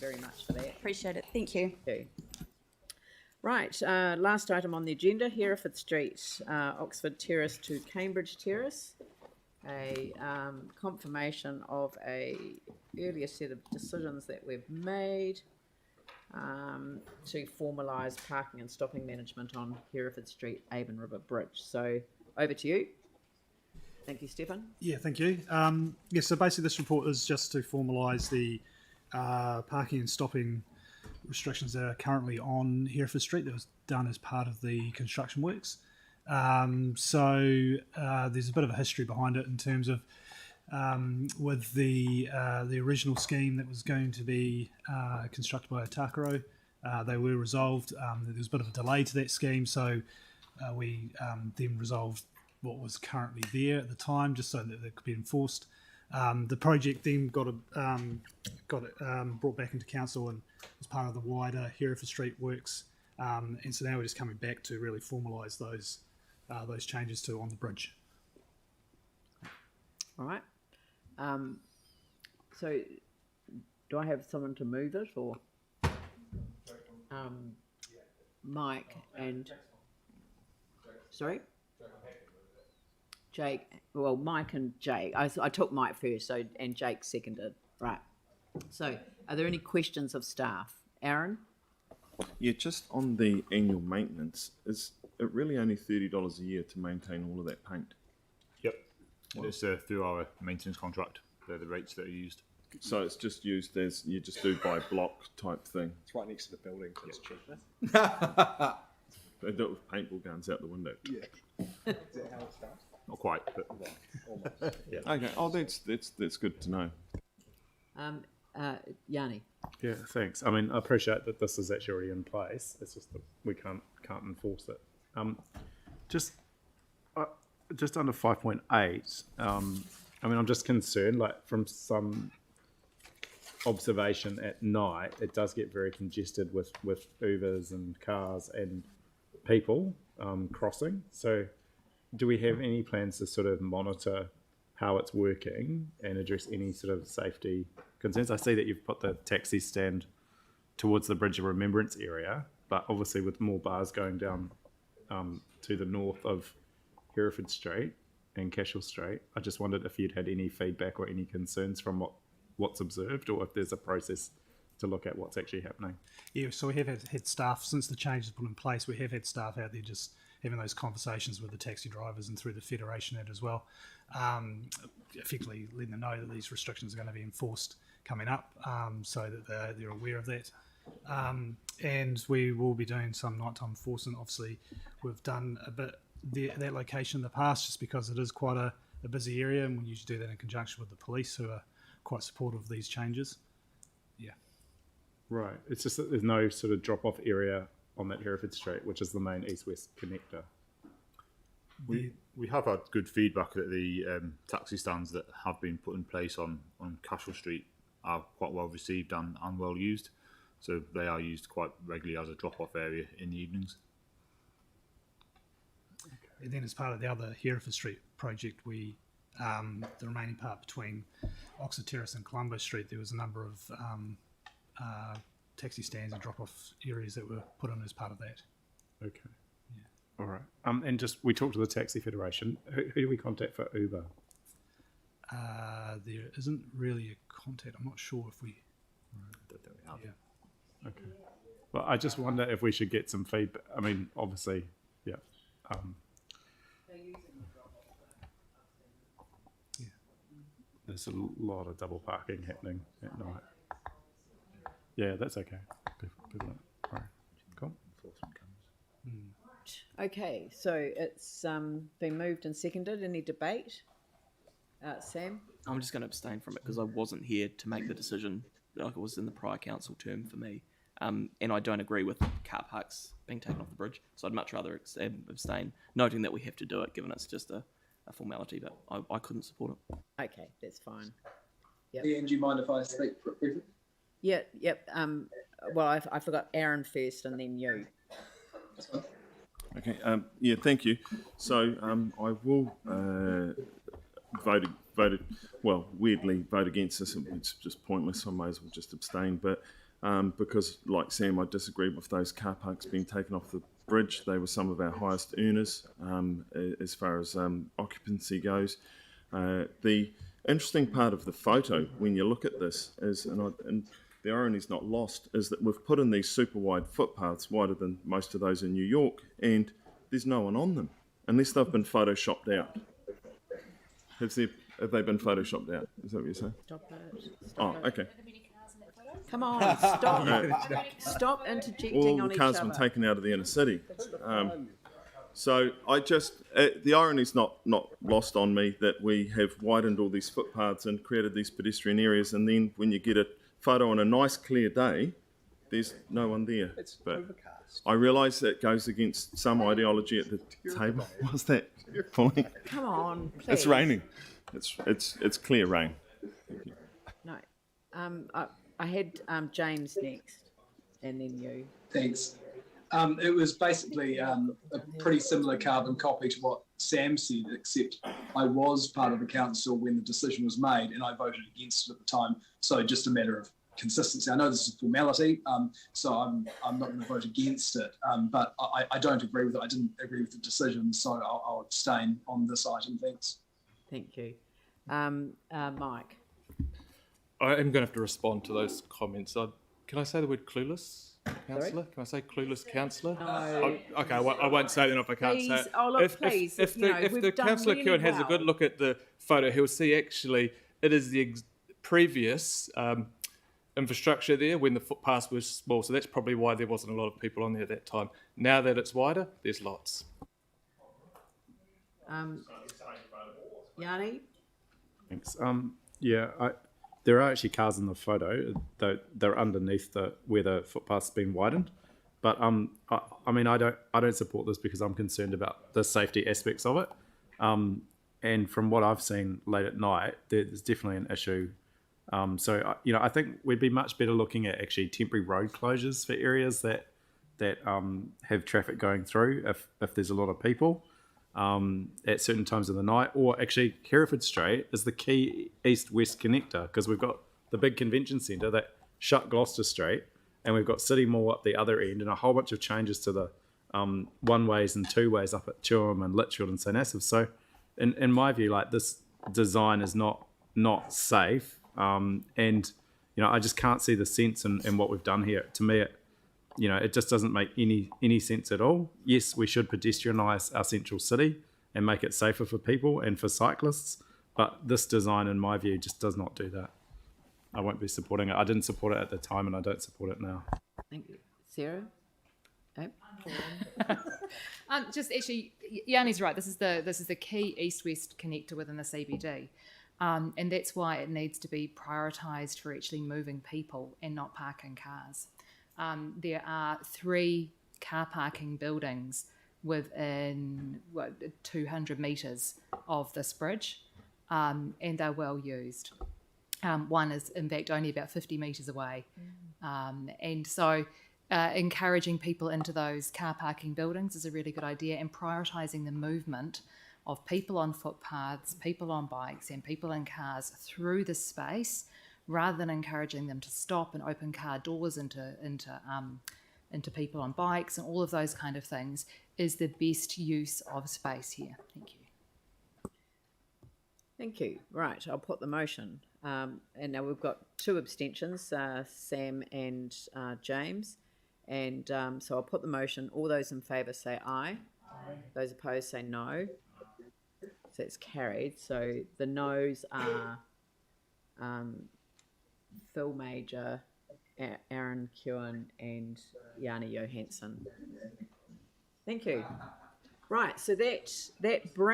very much for that. Appreciate it. Thank you. Thank you. Right, last item on the agenda, Hereford Street, Oxford Terrace to Cambridge Terrace. A confirmation of a earlier set of decisions that we've made to formalise parking and stopping management on Hereford Street, Avon River Bridge. So over to you. Thank you, Stephen. Yeah, thank you. So basically this report is just to formalise the parking and stopping restrictions that are currently on Hereford Street that was done as part of the construction works. So there's a bit of a history behind it in terms of with the original scheme that was going to be constructed by Takaro. They were resolved. There was a bit of a delay to that scheme, so we then resolved what was currently there at the time, just so that it could be enforced. The project then got brought back into council and was part of the wider Hereford Street works, and so now we're just coming back to really formalise those changes to on the bridge. All right. So do I have someone to move it, or Mike and sorry? Jake, well, Mike and Jake. I took Mike first, so and Jake seconded. Right. So, are there any questions of staff? Aaron? Yeah, just on the annual maintenance, is it really only $30 a year to maintain all of that paint? Yep. It's through our maintenance contract. They're the rates that are used. So it's just used as you just do by block type thing. It's right next to the building, so it's cheap. They do it with paintball guns out the window. Yeah. Is that how it starts? Not quite, but Almost. yeah. Okay. Oh, that's good to know. Yanni? Yeah, thanks. I mean, I appreciate that this is actually already in place. It's just that we can't enforce it. Just under 5.8. I mean, I'm just concerned. Like from some observation at night, it does get very congested with Ubers and cars and people crossing. So, do we have any plans to sort of monitor how it's working and address any sort of safety concerns? I see that you've put the taxi stand towards the Bridge of Remembrance area, but obviously with more bars going down to the north of Hereford Street and Cashel Street, I just wondered if you'd had any feedback or any concerns from what's observed, or if there's a process to look at what's actually happening. Yeah, so we have had staff, since the changes put in place, we have had staff out there just having those conversations with the taxi drivers and through the Federation as well, effectively letting them know that these restrictions are going to be enforced coming up, so that they're aware of that. And we will be doing some nighttime enforcement. Obviously, we've done a bit that location in the past just because it is quite a busy area, and we usually do that in conjunction with the police, who are quite supportive of these changes. Yeah. Right. It's just that there's no sort of drop-off area on that Hereford Street, which is the main east-west connector. We have had good feedback that the taxi stands that have been put in place on Cashel Street are quite well received and well used. So they are used quite regularly as a drop-off area in the evenings. And then as part of the other Hereford Street project, we the remaining part between Oxford Terrace and Columbus Street, there was a number of taxi stands and drop-off areas that were put in as part of that. Okay. Yeah. All right. And just, we talked to the Taxi Federation. Who do we contact for Uber? There isn't really a contact. I'm not sure if we... Yeah. Okay. Well, I just wonder if we should get some feedback. I mean, obviously, yeah. Yeah. There's a lot of double parking happening at night. Yeah, that's okay. People all right. Cool. Okay, so it's been moved and seconded. Any debate? Sam? I'm just going to abstain from it because I wasn't here to make the decision. Like it was in the prior council term for me. And I don't agree with car parks being taken off the bridge. So I'd much rather abstain, noting that we have to do it, given it's just a formality, but I couldn't support it. Okay, that's fine. Yep. Ian, do you mind if I speak briefly? Yep. Well, I forgot Aaron first and then you. That's fine. Okay. Yeah. Thank you. So I will weirdly vote against this. It's just pointless. I may as well just abstain. But because, like Sam, I disagree with those car parks being taken off the bridge. They were some of our highest earners as far as occupancy goes. The interesting part of the photo, when you look at this, is, and the irony's not lost, is that we've put in these super wide footpaths, wider than most of those in New York, and there's no one on them, unless they've been photoshopped out. Have they been photoshopped out? Is that what you're saying? Stop it. Oh, okay. Come on, stop interjecting All on the each cars other. have been taken out of the inner city. So I just, the irony's not lost on me that we have widened all these footpaths and created these pedestrian areas, and then when you get a photo on a nice clear day, there's no one there. It's but overcast. I realise that goes against some ideology at the table. What's that? Pulling? Come on, please. It's raining. It's clear rain. No. I had James next, and then you. Thanks. It was basically a pretty similar carbon copy to what Sam said, except I was part of the council when the decision was made, and I voted against it at the time. So just a matter of consistency. I know this is a formality, so I'm not going to vote against it, but I don't agree with it. I didn't agree with the decision, so I'll abstain on this item. Thanks. Thank you. Mike. I am going to have to respond to those comments. Can I say the word clueless, councillor? Can I say clueless, councillor? No. Okay, I won't say it if I can't say Please. it. Oh, look, please. If we've the done councillor really Kewen has a well. good look at the photo, he'll see actually it is the previous infrastructure there when the footpath was small. So that's probably why there wasn't a lot of people on there at that time. Now that it's wider, there's lots. Yanni? Thanks. There are actually cars in the photo, though they're underneath where the footpath's been widened. But I don't support this because I'm concerned about the safety aspects of it. And from what I've seen late at night, there's definitely an issue. I think we'd be much better looking at actually temporary road closures for areas that have traffic going through if there's a lot of people. At certain times of the night, or actually Hereford Street is the key east-west connector because we've got the big convention centre that shut Gloucester Street, and we've got City Mall up the other end, and a whole bunch of changes to the one-ways and two-ways up at Tuam and Litchfield and St Asaph. So in my view, like, this design is not safe, and I just can't see the sense in what we've done here. To me, it just doesn't make any sense at all. Yes, we should pedestrianise our central city and make it safer for people and for cyclists, but this design, in my view, just does not do that. I won't be supporting it. I didn't support it at the time, and I don't support it now. Thank you. Sarah? Just actually, Yanni's right. This is the key east-west connector within the CBD, and that's why it needs to be prioritised for actually moving people and not parking cars. There are 3 car parking buildings within 200 metres of this bridge, and they're well used. One is, in fact, only about 50 metres away. And so encouraging people into those car parking buildings is a really good idea, and prioritising the movement of people on footpaths, people on bikes and people in cars through the space, rather than encouraging them to stop and open car doors into people on bikes and all of those kind of things, is the best use of space here. Thank you. Thank you. Right, I'll put the motion. And now we've got 2 abstentions, Sam and James. And so I'll put the motion. All those in favour say aye. Those opposed say no. So it's carried. So the noes are Phil Major, Aaron Kewen and Yanni Johansson. Thank you. Right, so that brings